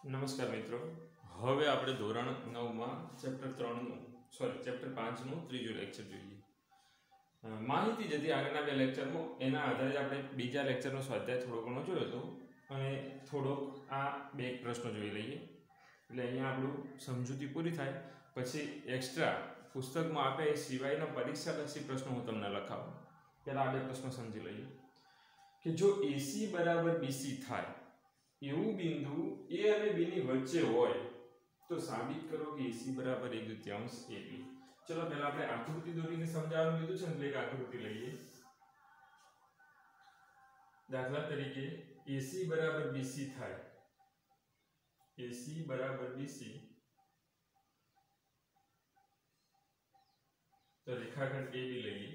નમસ્કાર મિત્રો, હવે આપણે ધોરણ 9 માં ચેપ્ટર 5 નું ત્રીજું લેક્ચર જોઈએ. માહિતી જતી આગળના બે લેક્ચરમાં એના આધારે આપણે બીજા લેક્ચરનો સ્વાધ્યાય થોડો ઘણો જોયો હતો અને થોડોક આ બે પ્રશ્નો જોઈ લઈએ. એટલે અહીંયા આપણું સમજૂતી પૂરી થાય પછી એક્સ્ટ્રા પુસ્તકમાં આપે એ સિવાયના પરીક્ષાલક્ષી પ્રશ્નો હું તમને લખાવું. પહેલાં આ બે પ્રશ્નો સમજી લઈએ કે જો AC બરાબર BC થાય એવું બિંદુ A અને B ની વચ્ચે હોય તો સાબિત કરો કે AC બરાબર 1/2 AB. ચલો પહેલા આપણે આકૃતિ દોરીને સમજાવવાનું કીધું છે એટલે એક આકૃતિ લઈએ. દાખલા તરીકે AC બરાબર BC થાય, AC બરાબર BC તો રેખાખંડ AB લઈએ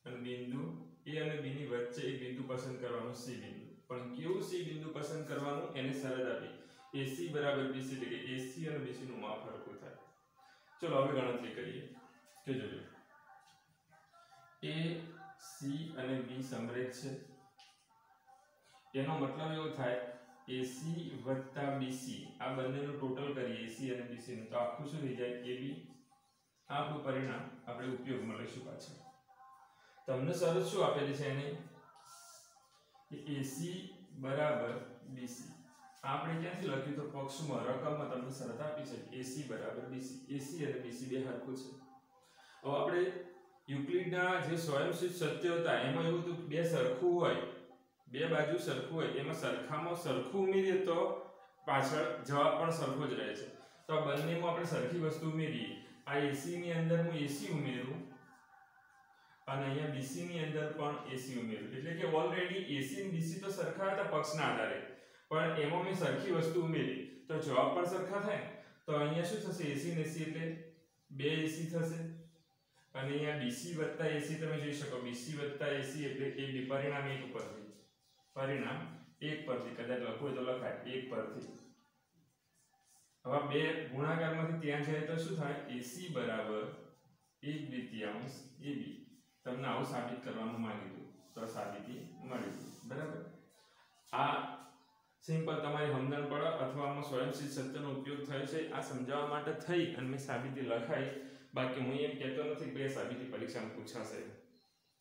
અને બિંદુ A અને B ની વચ્ચે એક બિંદુ પસંદ કરવાનું C બિંદુ. પણ કેવું C બિંદુ પસંદ કરવાનું એને શરત આપી AC બરાબર BC એટલે કે AC અને BC નું માપ સરખું થાય. ચલો હવે ગણતરી કરીએ કે જોજો AC અને B સમરેખ છે એનો મતલબ એવો થાય AC + BC આ બંનેનું ટોટલ કરીએ AC અને BC નું તો આખું શું થઈ જાય AB. આપણું પરિણામ આપણે ઉપયોગમાં લઈશું પાછળ. તમને શરત શું આપેલી છે એની કે AC બરાબર BC. આપણે ક્યાંથી લખ્યું તો પક્ષમાં રકમમાં તમને શરત આપી છે AC બરાબર BC. AC અને BC બે સરખું છે. હવે આપણે યુક્લિડના જે સ્વયંસિદ્ધ સત્ય હતા એમાં એવું હતું બે સરખું હોય, બે બાજુ સરખું હોય એમાં સરખામાં સરખું ઉમેરીએ તો પાછળ જવાબ પણ સરખો જ રહે છે. તો આ બંનેમાં આપણે સરખી વસ્તુ ઉમેરીએ. આ AC ની અંદર હું AC ઉમેરું અને અહીંયા BC ની અંદર પણ AC ઉમેરું એટલે કે ઓલરેડી AC અને BC તો સરખા હતા પક્ષના આધારે પણ એમાં મેં સરખી વસ્તુ ઉમેરી તો જવાબ પણ સરખા થાય. તો અહીંયા શું થશે AC ને AC એટલે 2 AC થશે અને અહીંયા BC + AC તમે જોઈ શકો BC + AC એટલે એ પરિણામ 1 પરથી કદાચ લખવું હોય તો લખાય 1 પરથી. હવે બે ગુણાકારમાંથી ત્યાં જાય તો શું થાય AC બરાબર 1/2 AB. તમને આવું સાબિત કરવાનું માંગ્યું તો સાબિતી મળી બરાબર. આ સિમ્પલ તમારી સમજણ પડે અથવા આમાં સ્વયંસિદ્ધ સત્યનો ઉપયોગ થયો છે આ સમજાવવા માટે થઈ અને મેં સાબિતી લખાઈ. બાકી હું એમ કહેતો નથી કે સાબિતી પરીક્ષામાં પૂછાશે.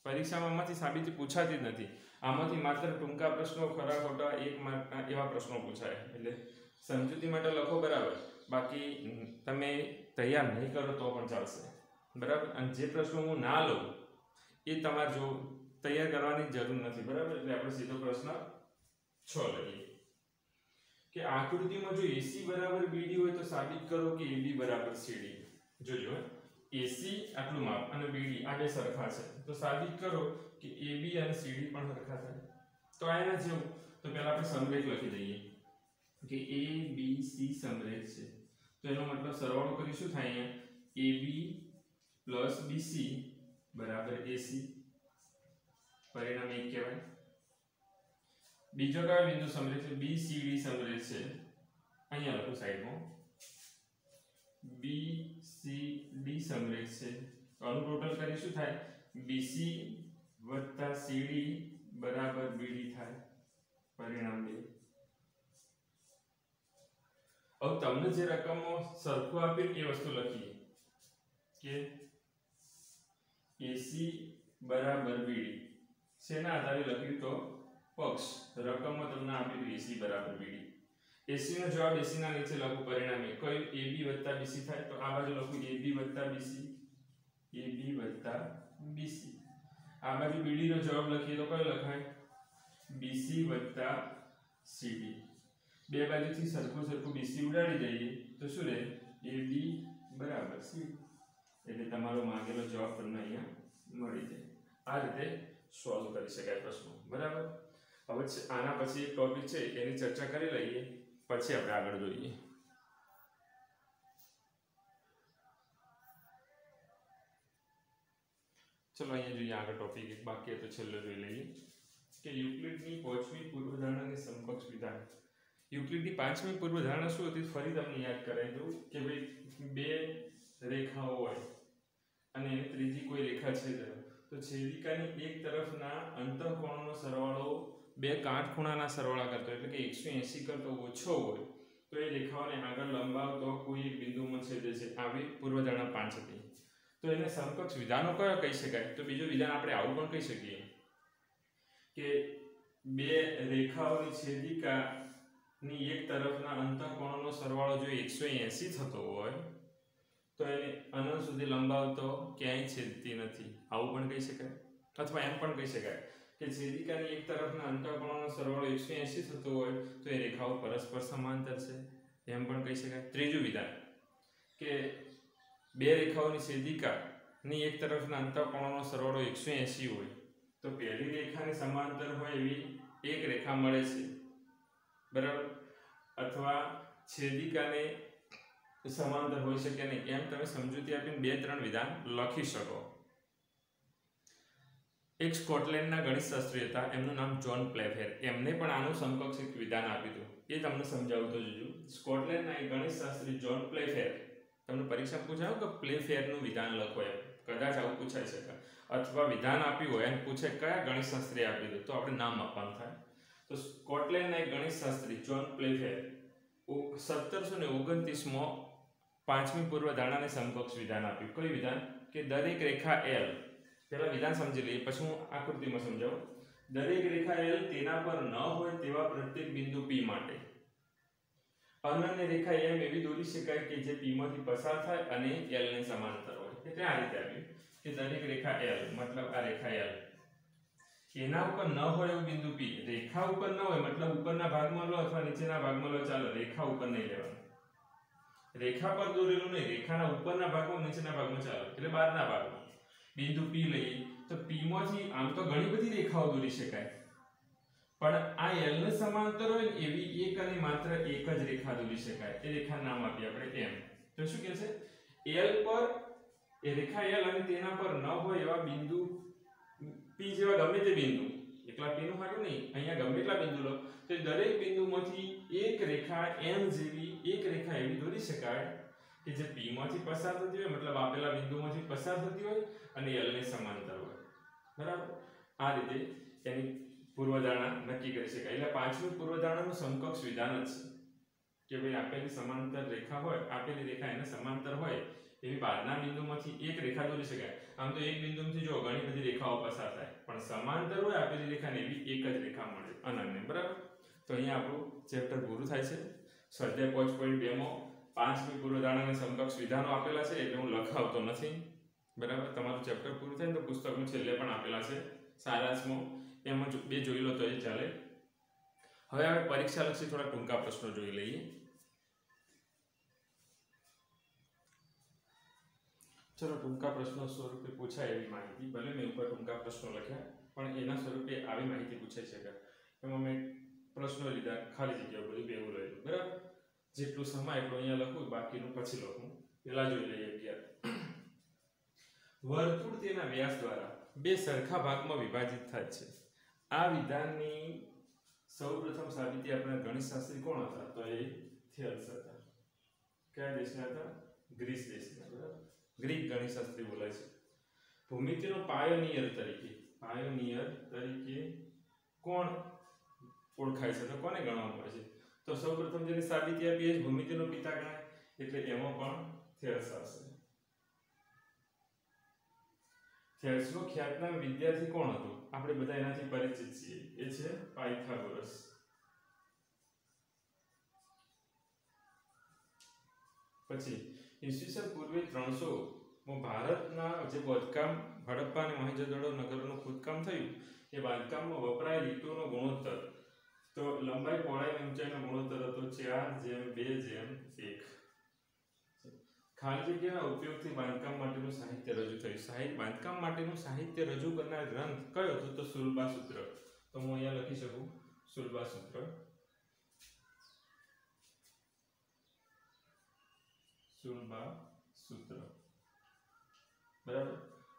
પરીક્ષામાં આમાંથી સાબિતી પૂછાતી જ નથી. આમાંથી માત્ર ટૂંકા પ્રશ્નો ખરા ખોટા 1 માર્કના એવા પ્રશ્નો પૂછાય. એટલે સમજૂતી માટે લખો બરાબર, બાકી તમે તૈયાર નહીં કરો તો પણ ચાલશે બરાબર. અને જે પ્રશ્નો હું ના લઉં એ તમારે જો તૈયાર કરવાની જરૂર નથી બરાબર. એટલે આપણે સીધો પ્રશ્ન 6 લઈએ કે આકૃતિમાં જો AC બરાબર BD હોય તો સાબિત કરો કે AB બરાબર CD. જોજો AC આટલું માપ અને BD આ બે સરખા છે તો સાબિત કરો કે AB અને CD પણ સરખા થાય. તો આના જેવું તો પહેલા આપણે સમરેખ લખી દઈએ કે ABC સમરેખ છે તો એનો મતલબ સરવાળો કરી શું થાય અહીંયા AB + BC બરાબર AC. પરિણામ 1 કહેવાય. બીજો કયો બિંદુ સમરેખ છે BCD સમરેખ છે અહીંયા લખો સાઈડમાં BCD સમરેખ છે તો આનું ટોટલ કરી શું થાય BC + CD બરાબર BD થાય. પરિણામ 2. હવે તમને જે રકમમાં સરખું આપેલ એ વસ્તુ લખીએ કે AC બરાબર BD. શેના આધારે લખ્યું તો પક્ષ રકમમાં તમને આપ્યું AC બરાબર BD. AC નો જવાબ AC ના નીચે લખો પરિણામ કયું AB + BC થાય તો આ બાજુ લખું AB + BC. આ બાજુ BD નો જવાબ લખીએ તો કયો લખાય BC + CD. બે બાજુથી સરખું BC ઉડાડી દઈએ તો શું રહે AB = CD. એટલે તમારો માંગેલો જવાબ તમને અહીંયા મળી જાય. આ રીતે સોલ્વ કરી શકાય પ્રશ્નો બરાબર. હવે આના પછી એક ટોપિક છે એની ચર્ચા કરી લઈએ પછી આપણે આગળ જોઈએ. ચલો અહીંયા જોઈએ આગળ ટોપિક એક બાકી હતો છેલ્લો જોઈ લઈએ કે યુક્લિડની 5મી પૂર્વધારણાની સમકક્ષ વિધાન. યુક્લિડની 5મી પૂર્વધારણા શું હતી ફરી તમને યાદ કરાવી દઉં કે ભાઈ બે રેખાઓ હોય અને એની ત્રીજી કોઈ રેખા છેદે તો છેદિકાની એક તરફના અંતઃકોણનો સરવાળો બે કાટખૂણાના સરવાળા કરતો એટલે કે 180 કરતો ઓછો હોય તો એ રેખાઓને આગળ લંબાવતો કોઈ એક બિંદુમાં છેદે છે. આવી પૂર્વધારણા 5 હતી. તો એને સમકક્ષ વિધાનો કયો કહી શકાય? તો બીજું વિધાન આપણે આવું પણ કહી શકીએ કે બે રેખાઓની છેદિકાની એક તરફના અંતઃકોણોનો સરવાળો જો 180 થતો હોય તો એને અનંત સુધી લંબાવતો ક્યાંય છેદતી નથી. આવું પણ કહી શકાય. અથવા એમ પણ કહી શકાય કે છેદિકાની એક તરફના અંતઃકોણોનો સરવાળો 180 થતો હોય તો એ રેખાઓ પરસ્પર સમાંતર છે. એમ પણ કહી શકાય. ત્રીજું વિધાન કે બે રેખાઓની છેદિકાની એક તરફના અંતઃકોણોનો સરવાળો 180 હોય તો પહેલી રેખાની સમાંતર હોય એવી એક રેખા મળે છે, બરાબર. અથવા છેદિકાને સમાંતર હોઈ શકે નહીં. એમ તમે સમજૂતી આપીને 2-3 વિધાન લખી શકો. એક સ્કોટલેન્ડના ગણિતશાસ્ત્રી હતા, એમનું નામ જોન પ્લેફેર. એમને પણ આનું સમકક્ષ એક વિધાન આપ્યું હતું. એ તમને સમજાવતો જોજો. સ્કોટલેન્ડના એક ગણિતશાસ્ત્રી જોન પ્લેફેર, તમને પરીક્ષા પૂછાયો કે પ્લેફેરનું વિધાન લખો એમ, કદાચ આવું પૂછાઈ શકે. અથવા વિધાન આપ્યું હોય અને પૂછે કયા ગણિતશાસ્ત્રીએ આપ્યું હતું તો આપણે નામ આપવાનું થાય. તો સ્કોટલેન્ડના એક ગણિતશાસ્ત્રી જોન પ્લેફેર 1729માં 5મી પૂર્વધારણાને સમકક્ષ વિધાન આપ્યું. કયું વિધાન? કે દરેક રેખા L, પહેલા વિધાન સમજી લઈએ પછી હું આકૃતિમાં સમજાવું. દરેક રેખા L તેના પર ન હોય તેવા પ્રત્યેક બિંદુ P માટે અનન્ય રેખા M એવી દોરી શકાય કે જે P માંથી પસાર થાય અને L ને સમાંતર હોય. એટલે આ રીતે આવ્યું કે દરેક રેખા L, મતલબ આ રેખા L, એના ઉપર ન હોય એવું બિંદુ P. રેખા ઉપર ન હોય મતલબ ઉપરના ભાગમાં લો અથવા નીચેના ભાગમાં લો, ચાલો. રેખા ઉપર નહીં લેવાનું, રેખા પર દોરેલું નહીં, રેખાના ઉપરના ભાગમાં નીચેના ભાગમાં, ચાલો. એટલે બહારના ભાગમાં બિંદુ P લઈએ તો P માંથી આમ તો ઘણી બધી રેખાઓ દોરી શકાય, પણ આ L ને સમાંતર હોય ને એવી એક અને માત્ર એક જ રેખા દોરી શકાય. એ રેખાનું નામ આપીએ આપણે M. તો શું કહે છે? L પર એ રેખા L અને તેના પર ન હોય એવા બિંદુ P જેવા ગમે તે બિંદુ, એકલા P નું હારું નહીં, અહીંયા ગમે એટલા બિંદુ લો તો દરેક બિંદુમાંથી એક રેખા M જેવી એક રેખા એવી દોરી શકાય કે જે P માંથી પસાર થતી હોય, મતલબ આપેલા બિંદુમાંથી પસાર થતી હોય અને L ને સમાંતર હોય, બરાબર. આ રીતે એની પૂર્વધારણા નક્કી કરી શકાય. એટલે 5મી પૂર્વધારણાનું સમકક્ષ વિધાન જ છે કે ભાઈ આપેલી સમાંતર રેખા હોય, આપેલી રેખા એને સમાંતર હોય એવી બહારના બિંદુમાંથી એક રેખા દોરી શકાય. આમ તો એક બિંદુમાંથી જો ઘણી બધી રેખાઓ પસાર થાય, પણ સમાંતર હોય આપેલી રેખાને એવી એક જ રેખા મળે, અનન્ય, બરાબર. તો અહીંયા આપણું ચેપ્ટર પૂરું થાય છે. સ્વાધ્યાય 5.2 માં 5મી પૂર્વધારણાના સમકક્ષ વિધાનો આપેલા છે એટલે હું લખાવતો નથી, બરાબર. તમારું ચેપ્ટર પૂરું થાય તો પુસ્તકનું છેલ્લે પણ આપેલા છે સારાંશમાં, એમાં બે જોઈ લો તો એ ચાલે. હવે આપણે પરીક્ષાલક્ષી થોડા ટૂંકા પ્રશ્નો જોઈ લઈએ. ચલો, ટૂંકા પ્રશ્નો સ્વરૂપે પૂછાય એવી માહિતી, ભલે મેં ઉપર ટૂંકા પ્રશ્નો લખ્યા પણ એના સ્વરૂપે આવી માહિતી પૂછાઈ શકે. એમાં મેં પ્રશ્નો લીધા, ખાલી જગ્યાઓ બધી ભેગું રહેલું, બરાબર. જેટલું સમય એટલું અહીંયા લખું, બાકીનું પછી લખું. પેલા જોઈ લઈએ 11. વર્તુળ તેના વ્યાસ દ્વારા બે સરખા ભાગમાં વિભાજિત થાય છે. આ વિધાનની સૌપ્રથમ સાબિતી આપણા ગણિતશાસ્ત્રી કોણ હતા? તો એ થિયલ્સ હતા. કયા દેશના હતા? ગ્રીસ દેશના, બરાબર. ગ્રીક ગણિતશાસ્ત્રી બોલાય છે. ભૂમિતિનો પાયોનિયર તરીકે કોણ ઓળખાય છે? તો કોને ગણવામાં આવે છે? તો સૌપ્રથમ જેની સાબિતી આપી એ ભૂમિતિનો પિતા ગણાય, એટલે એમાં પણ થિયલ્સ આવશે. થિયલ્સનો ખ્યાતનામ વિદ્યાર્થી કોણ હતો? આપણે બધા એનાથી પરિચિત છીએ, એ છે પાયથાગોરસ. પછી ઈસવીસન પૂર્વે 300 ભારતના જે બાંધકામ હડપ્પા અને મોહેંજો-દડો નગરોનું ખોદકામ થયું, એ બાંધકામમાં વપરાયેલ ઈંટોનો ગુણોત્તર, તો લંબાઈ, પહોળાઈ અને ઊંચાઈનો ગુણોત્તર હતો 4:2:1. ખાલી જગ્યાના ઉપયોગથી બાંધકામ માટેનું સાહિત્ય રજૂ થયું. બાંધકામ માટેનું સાહિત્ય રજૂ કરનાર ગ્રંથ કયો હતો? તો શુલ્બા સૂત્ર. તો હું અહીંયા લખી શકું શુલ્બા સૂત્ર. શુલ્બા સૂત્ર, બરાબર.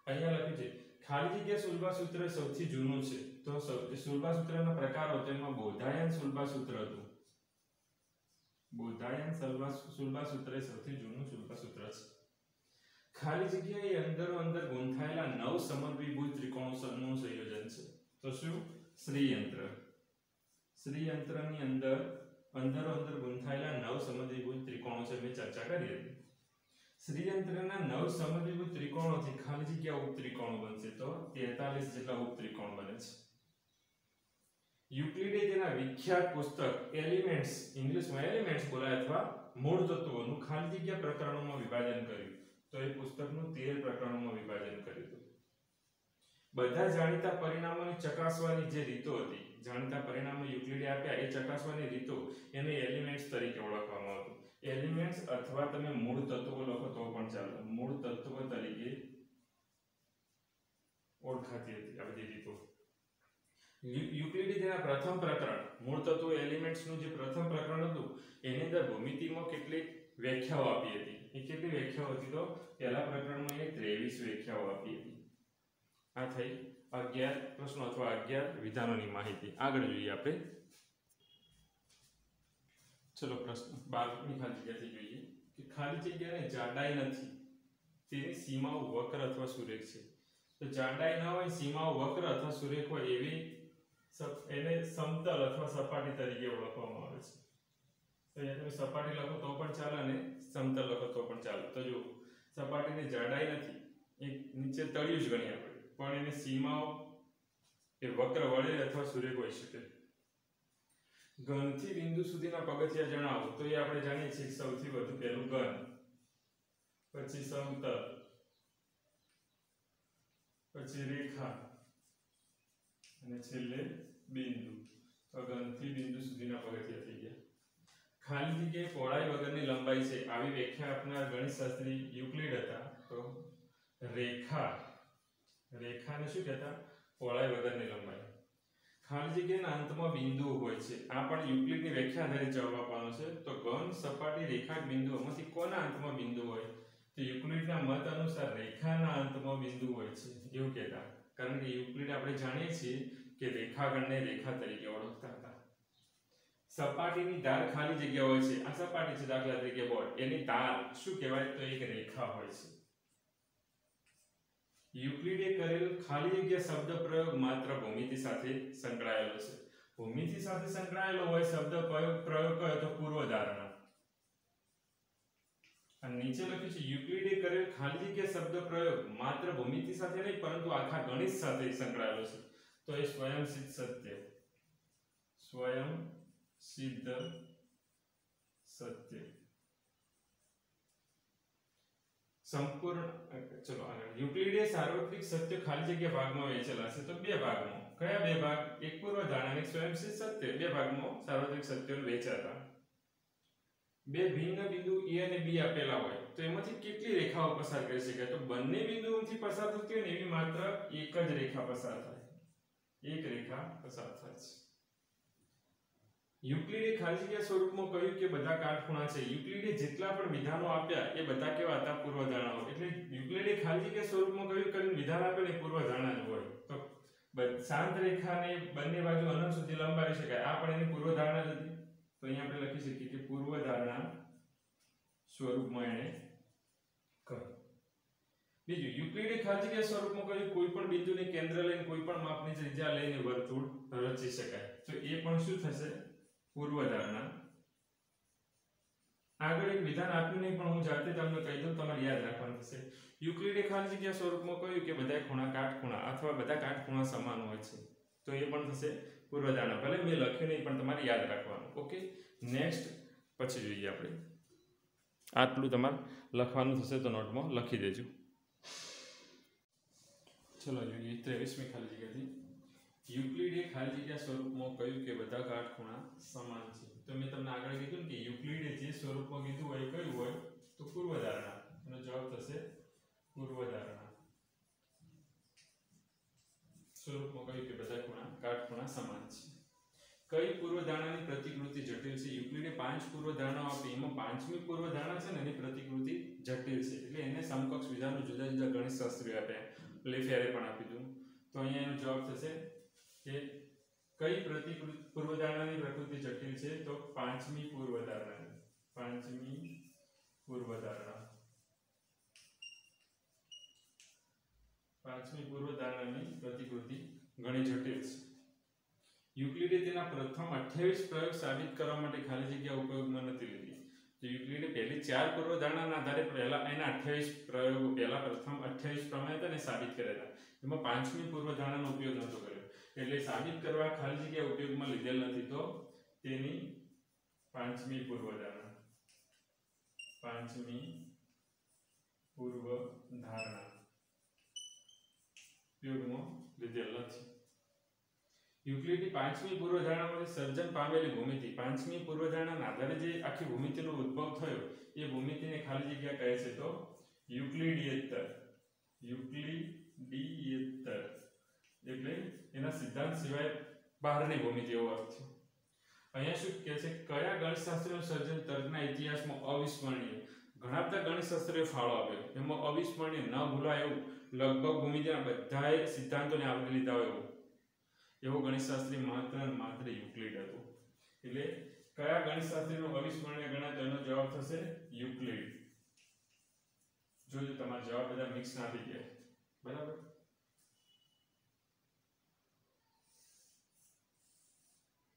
અહીંયા લખ્યું છે ખાલી જગ્યા શુલ્બા સૂત્ર સૌથી જૂનું છે. તો શુલ્બા સૂત્રના પ્રકારો, તેમાં બોધાયન શુલ્બા સૂત્ર હતું. બોધાયન શુલ્બા સૂત્ર એ સૌથી જૂનું શુલ્બા સૂત્ર છે. ખાલી જગ્યા એ અંદરો અંદર ગૂંથાયેલા 9 સમદ્વિભુજ ત્રિકોણોનું સંયોજન છે. તો શું? શ્રીયંત્ર. શ્રીયંત્રની અંદરો ગૂંથાયેલા 9 સમદ્વિભુજ ત્રિકોણો છે મેં ચર્ચા કરી હતી. શ્રીયંત્રના 9 સમદ્વિભુજ ત્રિકોણોથી ખાલી જગ્યા ઉપત્રિકોણો બનશે તો 43 જેટલા ઉપત્રિકોણ બને છે. યુક્લિડે તેના વિખ્યાત પુસ્તક એલિમેન્ટ્સ, ઇંગ્લિશમાં એલિમેન્ટ્સ બોલાય અથવા મૂળ તત્વોનું ખાલી જગ્યા પ્રકરણોમાં વિભાજન કર્યું. તો એ પુસ્તકનું 13 પ્રકરણોમાં વિભાજન કર્યું હતું. બધા જાણીતા પરિણામોને ચકાસવાની જે રીતો હતી, જાણીતા પરિણામો યુક્લિડે આપ્યા એ ચકાસવાની રીતો, એને એલિમેન્ટ્સ તરીકે ઓળખવામાં આવતું. એલિમેન્ટ્સ અથવા તમે મૂળ તત્વો લખો તો પણ ચાલે. મૂળ તત્વ તરીકે ઓળખાતી હતી આ બધી રીતો. યુક્લિડે તેના પ્રથમ પ્રકરણ મૂળ તત્વો એલિમેન્ટ્સનું જે પ્રથમ પ્રકરણ હતું એની અંદર ભૂમિતિમાં કેટલીક વ્યાખ્યાઓ આપી હતી. એ કેટલી વ્યાખ્યાઓ હતી તો પહેલા પ્રકરણમાં એ 23 વ્યાખ્યાઓ આપી હતી. આ થઈ 11 પ્રશ્નો અથવા 11 વિધાનોની માહિતી. આગળ જોઈએ આપણે. ચલો પ્રશ્ન 12 ની ખાલી જગ્યાથી જોઈએ કે ખાલી જગ્યાને જાડાઈ નથી, તેની સીમાઓ વક્ર અથવા સુરેખ છે. તો જાડાઈ ન હોય, સીમાઓ વક્ર અથવા સુરેખ હોય એવી એને સમતલ અથવા સપાટી તરીકે ઓળખવામાં આવે છે. તો અહીંયા તમે સપાટી લખો તો પણ ચાલે અને સમતલ લખો તો પણ ચાલે. તો જો સપાટીની જાડાઈ નથી, એક નીચે તળિયું જ ગણીએ આપણે, પણ એની સીમાઓ એ વક્ર વળે અથવા સુરેખ હોઈ શકે. ઘનથી બિંદુ સુધીના પગથિયા જણાવો. તો એ આપણે જાણીએ છીએ સૌથી વધુ પહેલું ઘન, પછી સમતલ, પછી રેખા અને છેલ્લે બિંદુ. તો ઘનથી બિંદુ સુધીના પગથિયા થઈ ગયા. ખાલી જગ્યાએ પહોળાઈ વગરની લંબાઈ છે આવી વ્યાખ્યા આપનાર ગણિતશાસ્ત્રી યુક્લિડ હતા. તો રેખાને શું કહેતા? પહોળાઈ વગરની લંબાઈ. ખાલી જગ્યાના અંતમાં બિંદુ હોય છે. આ પણ યુક્લિડની વ્યાખ્યા આધારિત જવાબ આપવાનો છે. તો ઘન, સપાટી, રેખા, બિંદુઓમાંથી કોના અંતમાં બિંદુ હોય? તો યુક્લિડના મત અનુસાર રેખાના અંતમાં બિંદુ હોય છે એવું કહેતા. કારણ કે યુક્લિડ આપણે જાણીએ છીએ કે રેખાગણને રેખા તરીકે ઓળખતા હતા. સપાટીની ધાર ખાલી જગ્યા હોય છે. આ સપાટી છે દાખલા તરીકે બોર્ડ, એની ધાર શું કહેવાય? તો એક રેખા હોય છે. યુક્લિડે કરેલ ખાલી જગ્યા શબ્દ પ્રયોગ માત્ર ભૂમિતિ સાથે સંકળાયેલો છે. ભૂમિતિ સાથે સંકળાયેલો હોય શબ્દ પ્રયોગ કયો? તો પૂર્વધારણા. અને નીચે લખ્યું છે યુક્લિડે કરેલ ખાલી જગ્યા શબ્દ પ્રયોગ માત્ર ભૂમિતિ સાથે નહીં પરંતુ આખા ગણિત સાથે સંકળાયેલો છે. તો એ સ્વયંસિદ્ધ સત્ય. સ્વયંસિદ્ધ સત્ય. સંપૂર્ણ. ચલો આગળ. યુક્લિડે સાર્વત્રિક સત્ય ખાલી જગ્યા ભાગમાં વહેંચેલા છે. તો બે ભાગમાં. કયા બે ભાગ? એક પૂર્વધારણા અને સ્વયંસિદ્ધ સત્ય. બે ભાગમાં સાર્વત્રિક સત્યો વહેંચાતા. બે ભિન્ન બિંદુ A અને B આપેલા હોય તો એમાંથી કેટલી રેખાઓ પસાર કરી શકાય? તો બંને બિંદુઓથી પસાર થતી હોય ને એવી માત્ર એક જ રેખા પસાર થાય. એક રેખા પસાર થાય છે. યુક્લિડે ખાલી જગ્યા સ્વરૂપમાં કહ્યું કે બધા કાટખૂણા છે. યુક્લિડે જેટલા પણ વિધાનો આપ્યા એ બધા કેવા હતા? પૂર્વધારણાઓ. એટલે યુક્લિડે ખાલી જગ્યા સ્વરૂપમાં કહ્યું કે વિધાન આપે ને પૂર્વધારણા જ હોય. તો શાંત રેખાને બંને બાજુ અનંત સુધી લંબાવી શકાય. આ પણ એની પૂર્વધારણા જ હતી. તો અહીંયા આપણે લખી શકીએ કે પૂર્વધારણા સ્વરૂપમાં એને કહ્યું. બીજું, યુક્લિડે ખાલી જગ્યા સ્વરૂપમાં કહ્યું કોઈ પણ બિંદુને કેન્દ્ર લઈને કોઈ પણ માપની ત્રિજ્યા લઈને વર્તુળ રચી શકાય. તો એ પણ શું થશે? પૂર્વધારણા. આગળ એક વિધાન આપ્યું નહીં પણ હું જાતે તમને કહી દઉં, તમારે યાદ રાખવાનું થશે. યુક્લિડે ખાલી જગ્યા સ્વરૂપમાં કહ્યું કે બધા ખૂણા કાટખૂણા અથવા બધા કાટખૂણા સમાન હોય છે. તો એ પણ થશે પૂર્વધારણા. ભલે મેં લખ્યું નહીં પણ તમારે યાદ રાખવાનું. ઓકે, નેક્સ્ટ પછી જોઈએ આપણે. આટલું તમારે લખવાનું થશે તો નોટમાં લખી દેજો. ચલો જોઈએ 23મી ખાલી જગ્યાથી. યુક્લિડે ખાલી જગ્યા સ્વરૂપમાં કહ્યું કે બધા કાટખૂણા સમાન છે. તો મેં તમને આગળ કીધું કે યુક્લિડે જે સ્વરૂપમાં કીધું હોય કયું હોય? તો પૂર્વધારણા. એનો જવાબ થશે પૂર્વધારણા. સ્વરૂપમાં કહ્યું કે બધા કાટખૂણા સમાન છે. કઈ પૂર્વધારણાની પ્રતિકૃતિ જટિલ છે? યુક્લિડે 5 પૂર્વધારણાઓ આપી. એમાં 5મી પૂર્વધારણા છે ને એની પ્રતિકૃતિ જટિલ છે. એટલે એને સમકક્ષ વિધાનો જુદા જુદા ગણિતશાસ્ત્રીઓ આપ્યા. પ્લેફેરે પણ આપી દીધું. તો અહીંયા એનો જવાબ થશે કે કઈ પૂર્વધારણાની પ્રકૃતિ જટિલ છે? તો 5મી પૂર્વધારણા. 5મી પૂર્વધારણા. 5મી પૂર્વધારણાની પ્રતિકૃતિ ઘણી જટિલ છે. યુક્લિડે તેના પ્રથમ 28 પ્રયોગ સાબિત કરવા માટે ખાલી જગ્યા ઉપયોગમાં નથી લીધી. તો યુક્લિડે પહેલી 4 પૂર્વધારણાના આધારે પહેલા એના 28 પ્રયોગો પહેલા પ્રથમ 28 પ્રમેય હતા ને સાબિત કર્યા હતા. એમાં પાંચમી પૂર્વધારણાનો ઉપયોગ નહોતો કર્યો. એટલે સાબિત કરવા ખાલી જગ્યા ઉપયોગમાં લીધેલ નથી. તો તેની પાંચમી પૂર્વધારણા ઉપયોગમાં લીધેલ નથી. યુક્લિડની પાંચમી પૂર્વધારણામાંથી સર્જન પામેલી ભૂમિતિ, પાંચમી પૂર્વધારણાના આધારે જે આખી ભૂમિતિનો ઉદ્ભવ થયો એ ભૂમિતિને ખાલી જગ્યા કહે છે તો યુક્લિડિયેતર. એટલે એના સિદ્ધાંત સિવાય બહારની ભૂમિતિ એવો અર્થ છે. અહીંયા શું કહે છે, કયા ગણિતશાસ્ત્રીનું સર્જન તર્કના ઇતિહાસમાં અવિસ્મરણીય. ઘણા બધા ગણિતશાસ્ત્રીઓ ફાળો આપ્યો, એમાં અવિસ્મરણીય ન ભૂલાય એવું લગભગ ભૂમિતિના બધાએ સિદ્ધાંતોને આવરી લીધા હોય એવો ગણિતશાસ્ત્રી માત્ર યુક્લિડ હતો. એટલે કયા ગણિતશાસ્ત્રીનો અવિસ્મરણીય ગણાતો એનો જવાબ થશે યુક્લિડ. જોજો તમારા જવાબ બધા મિક્સ ના થઈ ગયા. બરાબર.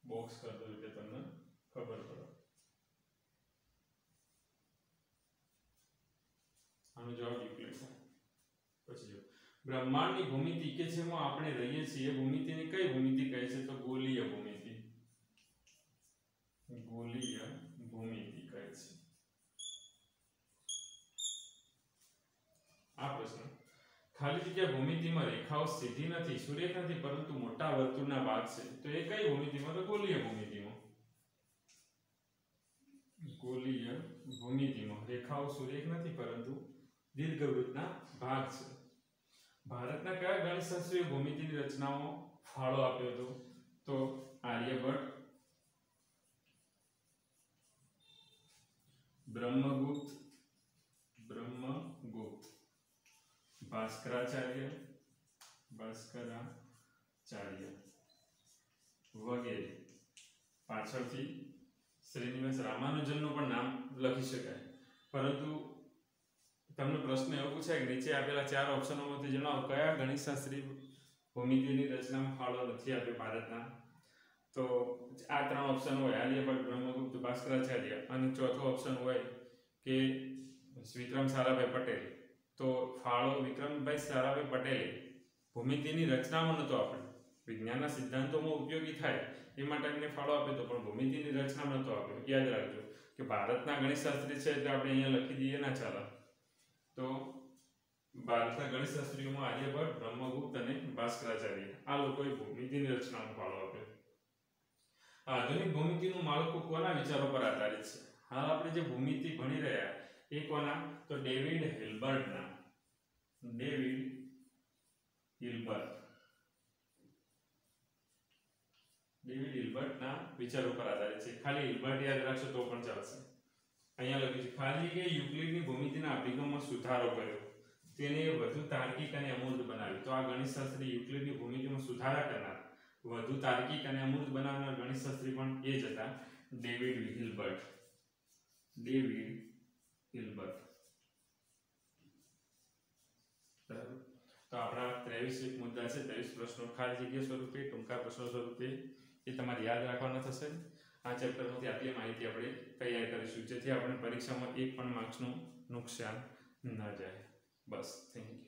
બોક્સ કરી દો એટલે તમને ખબર પડે. આનો જવાબ યુક્લિડ છે. પછી જો બ્રહ્માંડની ભૂમિતિ કે જેમાં આપણે રહીએ છીએ એ ભૂમિતિને કઈ ભૂમિતિ કહે છે તો ગોલીય ભૂમિતિ. ગોલીય ભૂમિતિ કહે છે. આ પ્રશ્ન, ખાલી જગ્યા ભૂમિતિમાં રેખાઓ સીધી નથી, સુરેખ નથી, પરંતુ મોટા વર્તુળના ભાગ છે. તો એ કઈ ભૂમિતિમાં? તો ગોલીય ભૂમિતિમાં. ગોલીય ભૂમિતિમાં રેખાઓ સુરેખ નથી, પરંતુ દીર્ઘવૃત્તના ભાગ છે. ભારતના કયા ગણિતશાસ્ત્રીય ભૂમિતિની રચનામાં ફાળો આપ્યો હતો? તો આર્યભટ્ટ, બ્રહ્મગુપ્ત, ભાસ્કરાચાર્ય વગેરે. પાછળથી શ્રીનિવાસ રામાનુજનનું પણ નામ લખી શકાય, પરંતુ તમને પ્રશ્ન એવો પૂછાય કે નીચે આપેલા 4 ઓપ્શનોમાંથી જણાવો કયા ગણિતશાસ્ત્રી ભૂમિતિની રચનામાં ફાળો નથી આપ્યો ભારતના. તો આ 3 ઓપ્શન હોય, આર્યભટ્ટ, બ્રહ્મગુપ્ત, ભાસ્કરાચાર્ય, અને ચોથો ઓપ્શન હોય કે વિક્રમ સારાભાઈ પટેલ. તો ફાળો વિક્રમભાઈ સારાભાઈ પટેલે ભૂમિતિની રચનામાં નહોતો આપ્યો. વિજ્ઞાનના સિદ્ધાંતોમાં ઉપયોગી થાય એ માટે એમને ફાળો આપ્યો હતો, પણ ભૂમિતિની રચનામાં નહોતો આપ્યો. યાદ રાખજો કે ભારતના ગણિતશાસ્ત્રી છે એટલે આપણે અહીંયા લખી દઈએ ના ચાલે. તો ભારતના ગણિતશાસ્ત્રીઓમાં આર્યભટ્ટ, બ્રહ્મગુપ્ત અને ભાસ્કરાચાર્ય આ લોકોએ ભૂમિતિની રચનામાં ફાળો આપ્યો. આધુનિક ભૂમિતિનું માળખું કોના વિચારો પર આધારિત છે? હાલ આપણે જે ભૂમિતિ ભણી રહ્યા એ કોના? તો ડેવિડ હિલ્બર્ટના. ડેવિડ હિલ્બર્ટના વિચારો પર આધારિત છે. ખાલી હિલ્બર્ટ યાદ રાખશો તો પણ ચાલશે. અહીંયા લખ્યું છે ખાલી કે યુક્લિડની ભૂમિતિના અભિગમમાં સુધારો કર્યો, તેને વધુ તાર્કિક અને અમૂર્ત બનાવી. તો આ ગણિતશાસ્ત્રી યુક્લિડની ભૂમિતિમાં સુધારા કરનાર, વધુ તાર્કિક અને અમૂર્ત બનાવનાર ગણિતશાસ્ત્રી પણ એ જ હતા, ડેવિડ હિલ્બર્ટ. બરાબર. તો આપણા 23 મુદ્દા છે, 23 પ્રશ્નો ખાલી જગ્યા સ્વરૂપે, ટૂંકા પ્રશ્નો સ્વરૂપે એ તમારે યાદ રાખવાના થશે. આ ચેપ્ટરમાંથી આટલી માહિતી આપણે તૈયાર કરીશું જેથી આપણે પરીક્ષામાં એક પણ માર્ક્સનું નુકસાન ન જાય. બસ, થેન્ક યુ.